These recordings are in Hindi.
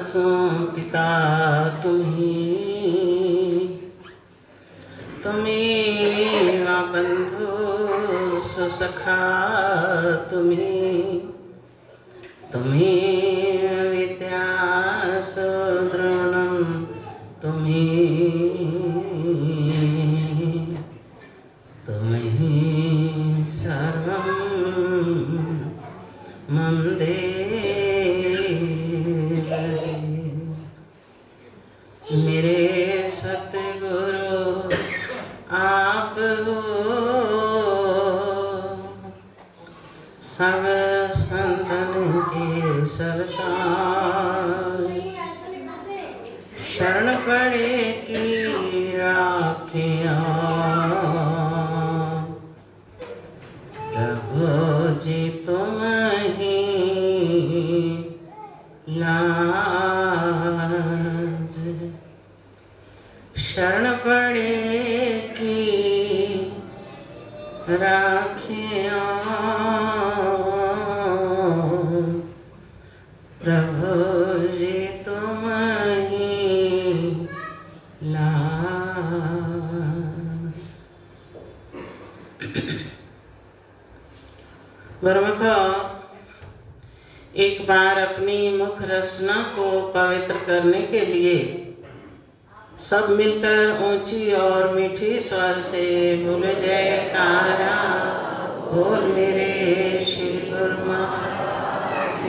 सो पिता तुम्ही वा बंधु सो सखा तुम्ही विद्या सो द्रोणम तुम्ही सर्वं मम देव। मेरे सतगुरु आप हो, सब संतन के सरताज। शरण पड़े की राखिया प्रभु जी तुम ही लाज। शरण पड़े की राखिया प्रभु जी तुम ही लाज। गुरुमुखो, एक बार अपनी मुख रचना को पवित्र करने के लिए सब मिलकर ऊंची और मीठी स्वर से बोले जयकारा। बोल मेरे श्री गुरु महाराज।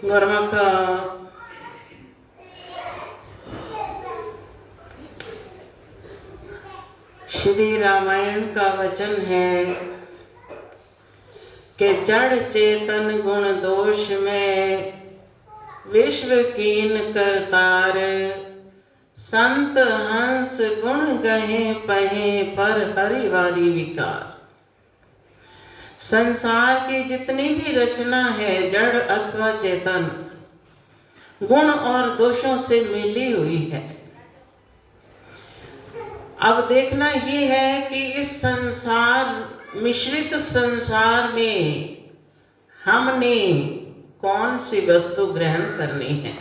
गुरुमुखो, श्री रामायण का वचन है कि जड़ चेतन गुण दोष में विश्व कीन करतार। संत हंस गुण गहे पहे पर हरि वारी विकार। संसार की जितनी भी रचना है जड़ अथवा चेतन गुण और दोषों से मिली हुई है। अब देखना ये है कि इस संसार मिश्रित संसार में हमने कौन सी वस्तु ग्रहण करनी है।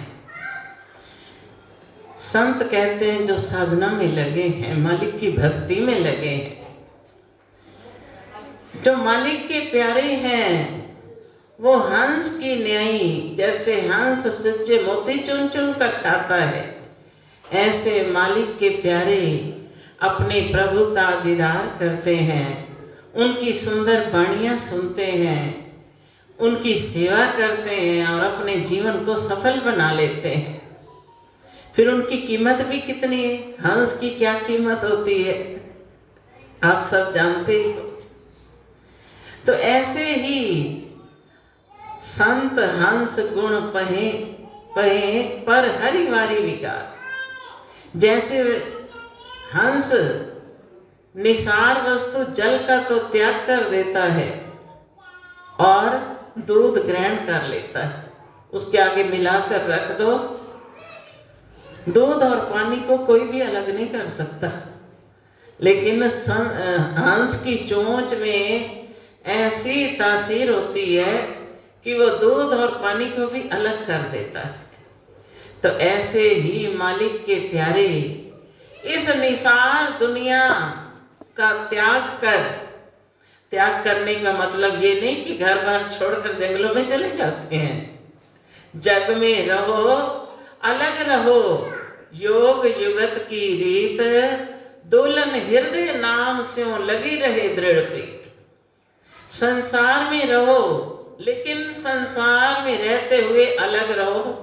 संत कहते हैं जो साधना में लगे हैं, मालिक की भक्ति में लगे हैं, जो मालिक के प्यारे हैं, वो हंस की न्यायी जैसे हंस सच्चे मोती चुन चुन कर खाता है, ऐसे मालिक के प्यारे अपने प्रभु का दीदार करते हैं, उनकी सुंदर वाणियां सुनते हैं, उनकी सेवा करते हैं और अपने जीवन को सफल बना लेते हैं। फिर उनकी कीमत भी कितनी है, हंस की क्या कीमत होती है आप सब जानते ही हो। तो ऐसे ही संत हंस गुण पहे पहे पर हरि वारी विकार। जैसे हंस निसार वस्तु जल का तो त्याग कर देता है और दूध ग्रहण कर लेता है, उसके आगे मिलाकर रख दो, दूध और पानी को कोई भी अलग नहीं कर सकता। लेकिन हंस की चोंच में ऐसी तासीर होती है कि वो दूध और पानी को भी अलग कर देता है। तो ऐसे ही मालिक के प्यारे इस निसार दुनिया का त्याग करने का मतलब ये नहीं कि घर बार छोड़कर जंगलों में चले जाते हैं। जग में रहो, अलग रहो, योग युगत की रीत, दोलन हृदय नाम स्यों लगी रहे दृढ़ प्रीत। संसार में रहो लेकिन संसार में रहते हुए अलग रहो।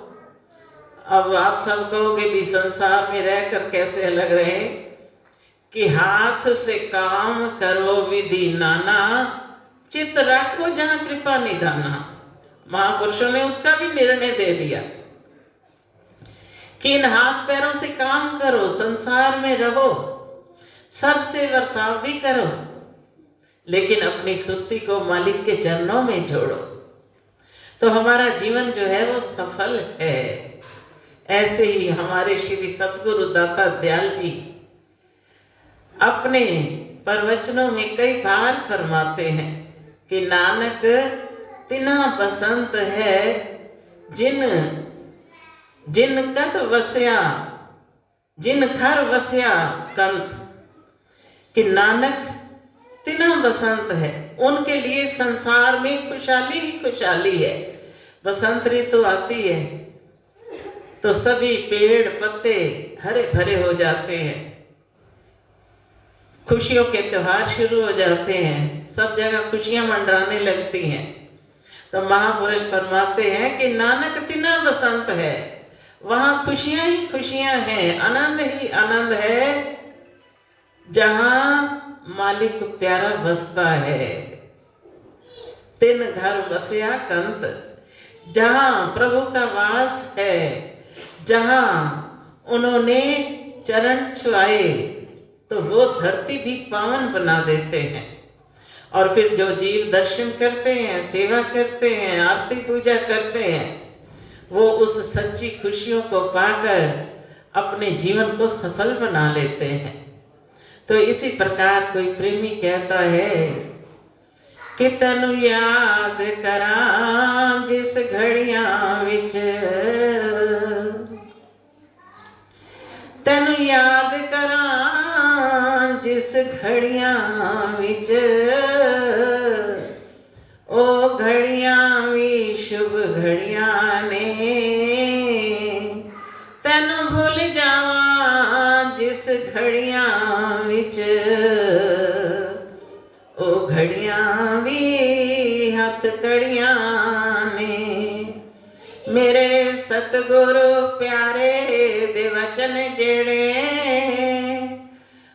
अब आप सब कहोगे भी संसार में रहकर कैसे अलग रहे, कि हाथ से काम करो विधि नाना, चित्त रखो जहां कृपा निधाना। महापुरुषों ने उसका भी निर्णय दे दिया कि इन हाथ पैरों से काम करो, संसार में रहो, सबसे वर्ताव भी करो, लेकिन अपनी सुक्ति को मालिक के चरणों में जोड़ो, तो हमारा जीवन जो है वो सफल है। ऐसे ही हमारे श्री सतगुरु दाता दयाल जी अपने प्रवचनों में कई बार फरमाते हैं कि नानक तिना बसंत है जिन कत वस्या, जिन घर वस्या कंत। कि नानक तिना बसंत है, उनके लिए संसार में खुशहाली ही खुशहाली है। बसंत ऋतु आती है तो सभी पेड़ पत्ते हरे भरे हो जाते हैं, खुशियों के त्योहार शुरू हो जाते हैं, सब जगह खुशियां मंडराने लगती हैं। तो महापुरुष फरमाते हैं कि नानक तिना बसंत है, वहां खुशियां ही खुशियां हैं, आनंद ही आनंद है, जहां मालिक प्यारा बसता है। तिन घर बसया कंत, जहां प्रभु का वास है, जहां उन्होंने चरण छुआए तो वो धरती भी पावन बना देते हैं। और फिर जो जीव दर्शन करते हैं, सेवा करते हैं, आरती पूजा करते हैं, वो उस सच्ची खुशियों को पाकर अपने जीवन को सफल बना लेते हैं। तो इसी प्रकार कोई प्रेमी कहता है कि तनु याद करा जिस घड़ियां विच, तनु याद करा जिस घड़ियां विच, ओ घड़ियां भी शुभ घड़ियां ने, तैनू भूल जावा जिस घड़ियां विच, ओ घड़ियां भी हथ कड़ियां ने। मेरे सतगुरु प्यारे दे वचन जेड़े,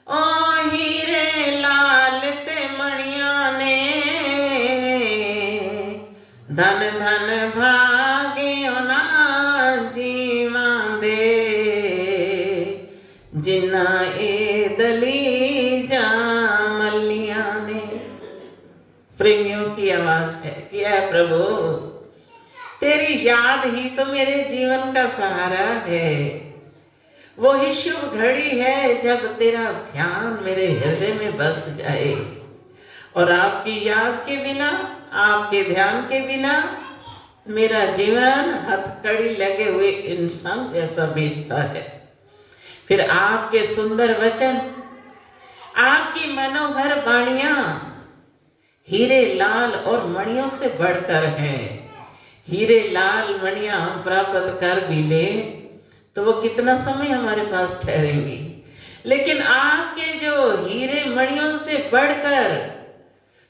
ओ हीरे लाल ते मणियां ने, धन धन भागे उन्हां जीवां दे, जिन्ना ए दली जामलियां ने। प्रेमियों की आवाज है कि ऐ प्रभु, तेरी याद ही तो मेरे जीवन का सहारा है। वो ही शुभ घड़ी है जब तेरा ध्यान मेरे हृदय में बस जाए। और आपकी याद के बिना, आपके ध्यान के बिना मेरा जीवन हथकड़ी लगे हुए इंसान जैसा बीतता है। फिर आपके सुंदर वचन, आपकी मनोहर वाणियां हीरे लाल और मणियों से बढ़कर हैं। हीरे लाल मणियां हम प्राप्त कर भी ले तो वो कितना समय हमारे पास ठहरेंगी, लेकिन आपके जो हीरे मणियों से बढ़कर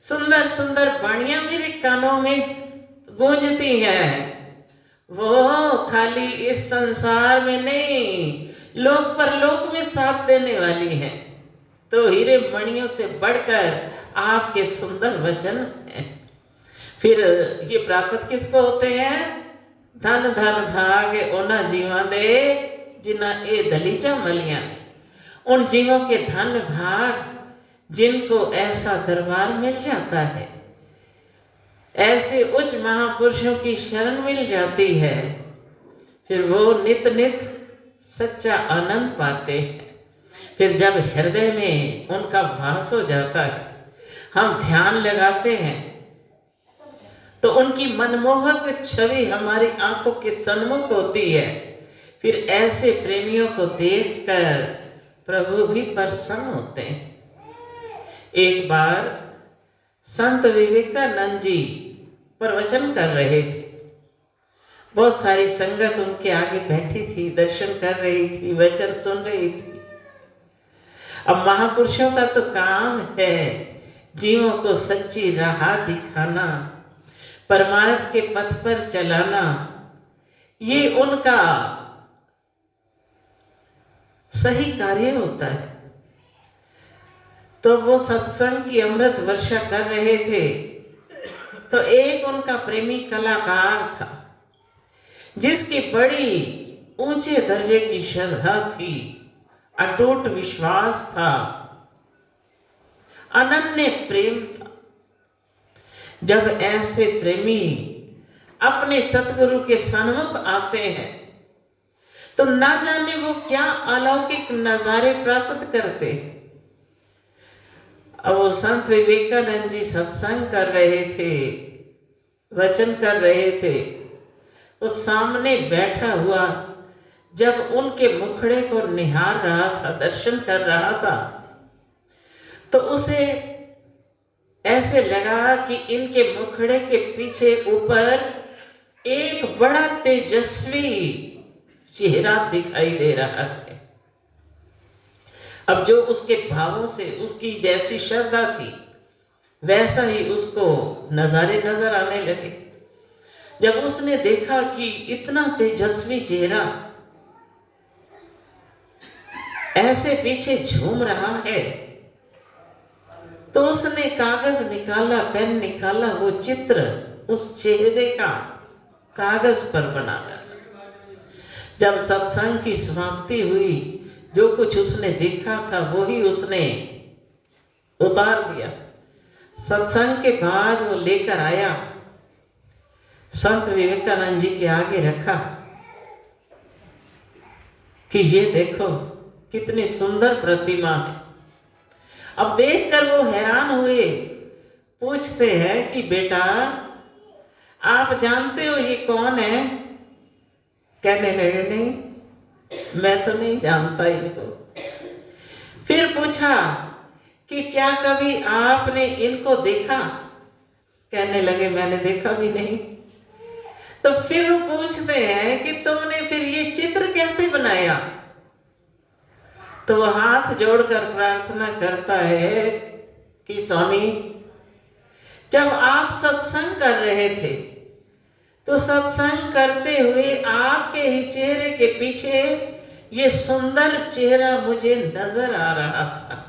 सुंदर सुंदर वाणियां मेरे कानों में गूंजती हैं, वो खाली इस संसार में नहीं, लोक परलोक में साथ देने वाली हैं। तो हीरे मणियों से बढ़कर आपके सुंदर वचन हैं। फिर ये प्राप्त किसको होते हैं? धन धन भाग उन्ह जीवां दे जिन्ना ए दलीचा मलियां। उन जीवों के धन भाग जिनको ऐसा दरबार मिल जाता है, ऐसे उच्च महापुरुषों की शरण मिल जाती है, फिर वो नित नित सच्चा आनंद पाते हैं। फिर जब हृदय में उनका वास हो जाता है, हम ध्यान लगाते हैं तो उनकी मनमोहक छवि हमारी आंखों के सन्मुख होती है। फिर ऐसे प्रेमियों को देखकर प्रभु भी प्रसन्न होते हैं। एक बार संत विवेकानंद जी प्रवचन कर रहे थे, बहुत सारी संगत उनके आगे बैठी थी, दर्शन कर रही थी, वचन सुन रही थी। अब महापुरुषों का तो काम है जीवों को सच्ची राह दिखाना, परमार्थ के पथ पर चलाना, ये उनका सही कार्य होता है। तो वो सत्संग की अमृत वर्षा कर रहे थे, तो एक उनका प्रेमी कलाकार था जिसकी बड़ी ऊंचे दर्जे की श्रद्धा थी, अटूट विश्वास था, अनन्य प्रेम था। जब ऐसे प्रेमी अपने सतगुरु के सन्मुख आते हैं तो ना जाने वो क्या अलौकिक नजारे प्राप्त करते हैं। अब वो संत विवेकानंद जी सत्संग कर रहे थे, वचन कर रहे थे, वो सामने बैठा हुआ जब उनके मुखड़े को निहार रहा था, दर्शन कर रहा था, तो उसे ऐसे लगा कि इनके मुखड़े के पीछे ऊपर एक बड़ा तेजस्वी चेहरा दिखाई दे रहा है। अब जो उसके भावों से उसकी जैसी श्रद्धा थी वैसा ही उसको नजारे नजर आने लगे। जब उसने देखा कि इतना तेजस्वी चेहरा ऐसे पीछे झूम रहा है, तो उसने कागज निकाला, पेन निकाला, वो चित्र उस चेहरे का कागज पर बनाया। जब सत्संग की समाप्ति हुई, जो कुछ उसने देखा था वही उसने उतार दिया। सत्संग के बाद वो लेकर आया, संत विवेकानंद जी के आगे रखा कि ये देखो कितनी सुंदर प्रतिमा है। अब देखकर वो हैरान हुए, पूछते हैं कि बेटा आप जानते हो ये कौन है? कहने लगे नहीं, मैं तो नहीं जानता इनको। फिर पूछा कि क्या कभी आपने इनको देखा? कहने लगे मैंने देखा भी नहीं। तो फिर वो पूछते हैं कि तुमने फिर ये चित्र कैसे बनाया? तो वो हाथ जोड़कर प्रार्थना करता है कि स्वामी, जब आप सत्संग कर रहे थे तो सत्संग करते हुए आपके ही चेहरे के पीछे ये सुंदर चेहरा मुझे नजर आ रहा था।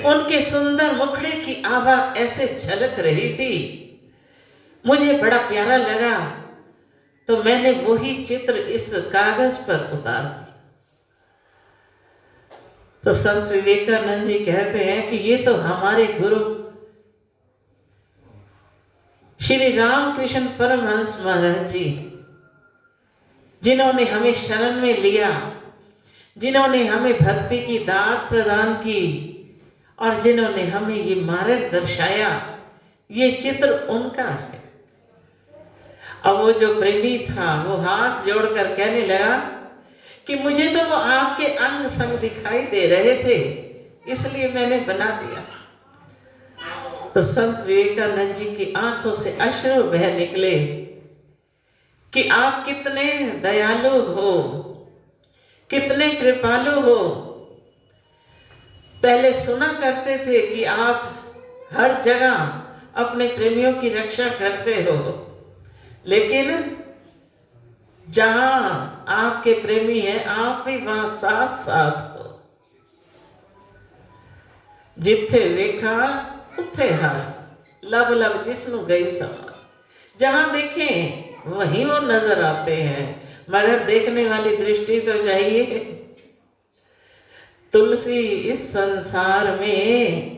उनके सुंदर मुखड़े की आभा ऐसे झलक रही थी, मुझे बड़ा प्यारा लगा, तो मैंने वही चित्र इस कागज पर उतार दिया। तो संत विवेकानंद जी कहते हैं कि ये तो हमारे गुरु श्री रामकृष्ण परमहंस महाराज जी, जिन्होंने हमें शरण में लिया, जिन्होंने हमें भक्ति की दात प्रदान की और जिन्होंने हमें ये मार्ग दर्शाया, ये चित्र उनका है। अब वो जो प्रेमी था वो हाथ जोड़कर कहने लगा कि मुझे तो वो आपके अंग संग दिखाई दे रहे थे, इसलिए मैंने बना दिया। तो संत विवेकानंद जी की आंखों से अश्रु बह निकले कि आप कितने दयालु हो, कितने कृपालु हो। पहले सुना करते थे कि आप हर जगह अपने प्रेमियों की रक्षा करते हो, लेकिन जहां आपके प्रेमी हैं आप भी वहां साथ साथ हो। जिथे वेखा उथे हार, लब लब जिसनु गई समा। जहां देखें वहीं वो नजर आते हैं, मगर देखने वाली दृष्टि तो चाहिए। तुलसी इस संसार में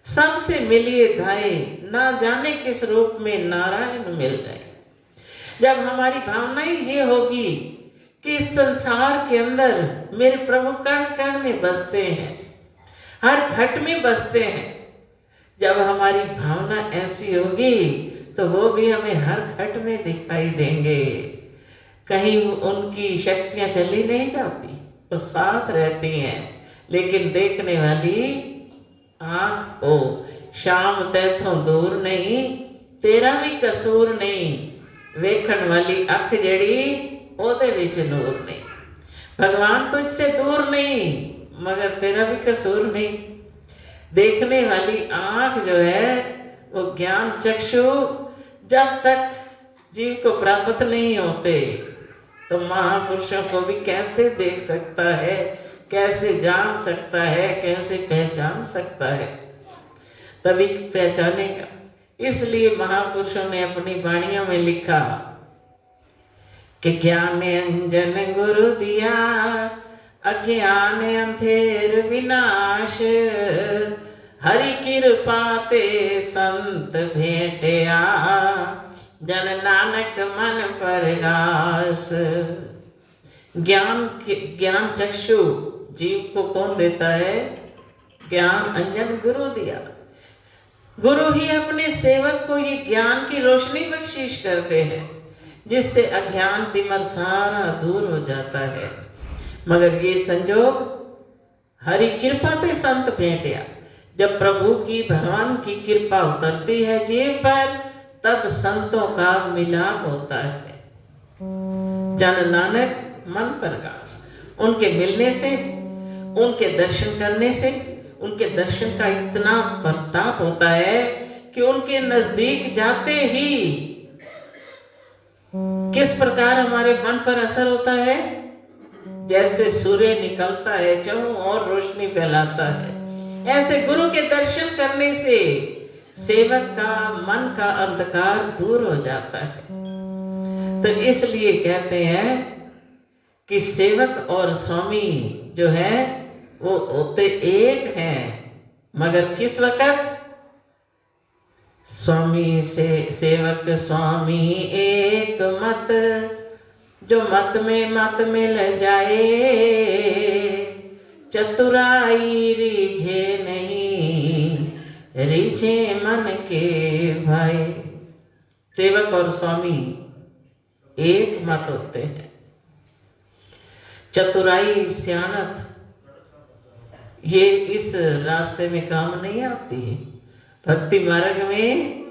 सबसे मिलिए धाए, ना जाने किस रूप में नारायण मिल गए। जब हमारी भावना ही ये होगी कि इस संसार के अंदर मेरे प्रभु कण कण में बसते हैं, हर घट में बसते हैं, जब हमारी भावना ऐसी होगी तो वो भी हमें हर घट में दिखाई देंगे। कहीं उनकी शक्तियां चली नहीं जाती, वो साथ रहती हैं, लेकिन देखने वाली आंख हो। शाम तैथों दूर नहीं, तेरा भी कसूर नहीं, वेखण वाली अख जड़ी ओदे विच नूर नहीं। भगवान तुझसे दूर नहीं, मगर तेरा भी कसूर नहीं। देखने वाली आंख जो है वो ज्ञान चक्षु जब तक जीव को प्राप्त नहीं होते तो महापुरुषों को भी कैसे देख सकता है, कैसे जान सकता है, कैसे पहचान सकता है? तभी पहचानेगा। इसलिए महापुरुषों ने अपनी वाणियों में लिखा कि ज्ञान अंजन गुरु दिया, अज्ञान अंधेर विनाश, हरि कृपा ते संत भेटिया, जन नानक मन परगास। ज्ञान चक्षु जीव को कौन देता है? ज्ञान अंजन गुरु दिया। गुरु ही अपने सेवक को ये ज्ञान की रोशनी बख्शिश करते हैं, जिससे अज्ञान तिमर सारा दूर हो जाता है। मगर ये संजोग हरि कृपा ते संत भेंटिया, जब प्रभु की भगवान की कृपा उतरती है जीव पर, तब संतों का मिलाप होता है। जन नानक मन प्रकाश, उनके मिलने से, उनके दर्शन करने से, उनके दर्शन का इतना प्रताप होता है कि उनके नजदीक जाते ही किस प्रकार हमारे मन पर असर होता है। जैसे सूर्य निकलता है चारों ओर रोशनी फैलाता है, ऐसे गुरु के दर्शन करने से सेवक का मन का अंधकार दूर हो जाता है। तो इसलिए कहते हैं कि सेवक और स्वामी जो है वो होते एक हैं, मगर किस वक्त? स्वामी से सेवक स्वामी एक मत, जो मत में मत मिल जाए, चतुराई रिझे नहीं, रिझे मन के भाई। सेवक और स्वामी एक मत होते हैं। चतुराई सियानत ये इस रास्ते में काम नहीं आती है। भक्ति मार्ग में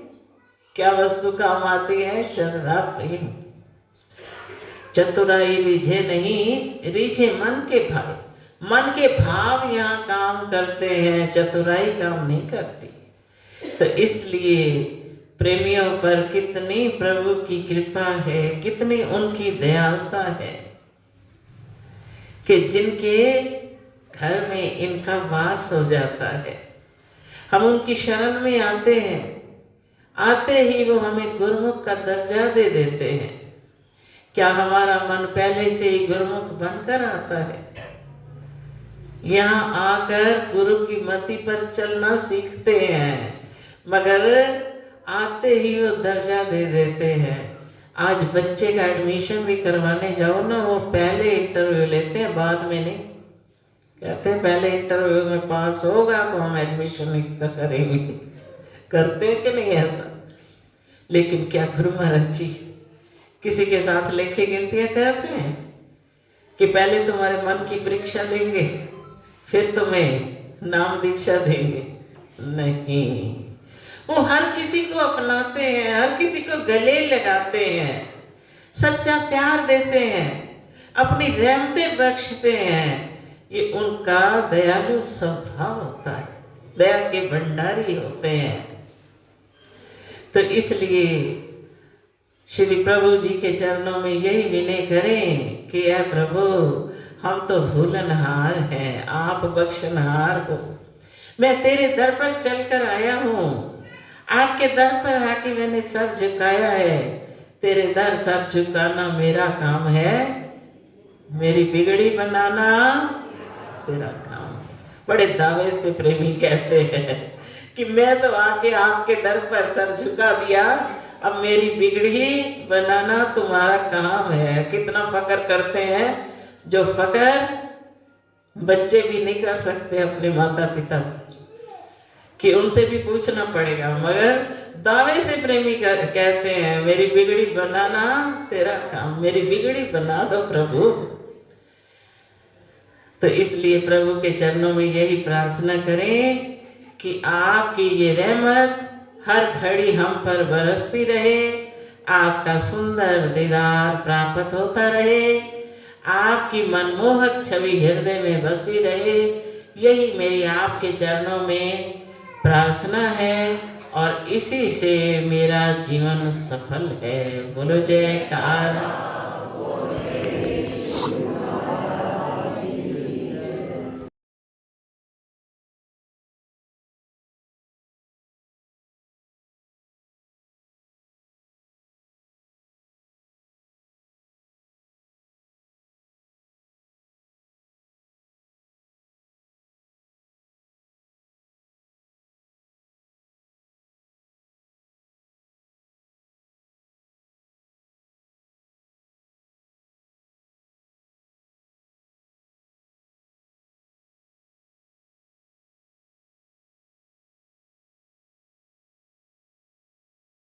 क्या वस्तु काम आती है? श्रद्धा प्रेम। चतुराई रिझे नहीं, रिझे मन के भाव। मन के भाव यहाँ काम करते हैं, चतुराई काम नहीं करती। तो इसलिए प्रेमियों पर कितनी प्रभु की कृपा है, कितनी उनकी दयालुता है कि जिनके घर में इनका वास हो जाता है। हम उनकी शरण में आते हैं, आते ही वो हमें गुरुमुख का दर्जा दे देते हैं। क्या हमारा मन पहले से ही गुरुमुख बनकर आता है? यहाँ आकर गुरु की मति पर चलना सीखते हैं, मगर आते ही वो दर्जा दे देते हैं। आज बच्चे का एडमिशन भी करवाने जाओ ना, वो पहले इंटरव्यू लेते हैं, बाद में नहीं। कहते हैं पहले इंटरव्यू में पास होगा तो हम एडमिशन इसका करेंगे। करते हैं कि नहीं ऐसा? लेकिन क्या गुरु महाराज जी किसी के साथ लेखे गिनतियां कहते हैं कि पहले तुम्हारे मन की परीक्षा लेंगे, फिर तुम्हें नाम दीक्षा देंगे? नहीं, वो हर किसी को अपनाते हैं, हर किसी को गले लगाते हैं, सच्चा प्यार देते हैं, अपनी रहमतें बख्शते हैं। ये उनका दयालु स्वभाव होता है, दया के भंडारी होते हैं। तो इसलिए श्री प्रभु जी के चरणों में यही विनय करें कि यह प्रभु, हम तो भूलनहार हैं, आप बख्शनहार हो। मैं तेरे दर पर चलकर आया हूँ, आपके दर पर आके मैंने सर झुकाया है। तेरे दर सर झुकाना मेरा काम है, मेरी बिगड़ी बनाना तेरा काम। बड़े दावे से प्रेमी कहते हैं कि मैं तो आके आपके दर पर सर झुका दिया, अब मेरी बिगड़ी बनाना तुम्हारा काम है। कितना फकर करते हैं, जो फकर बच्चे भी नहीं कर सकते अपने माता पिता कि उनसे भी पूछना पड़ेगा, मगर दावे से प्रेमी कहते हैं मेरी बिगड़ी बनाना तेरा काम, मेरी बिगड़ी बना दो प्रभु। तो इसलिए प्रभु के चरणों में यही प्रार्थना करें कि आपकी ये रहमत हर घड़ी हम पर बरसती रहे, आपका सुंदर दीदार प्राप्त होता रहे, आपकी मनमोहक छवि हृदय में बसी रहे। यही मेरी आपके चरणों में प्रार्थना है और इसी से मेरा जीवन सफल है। बोलो जयकार।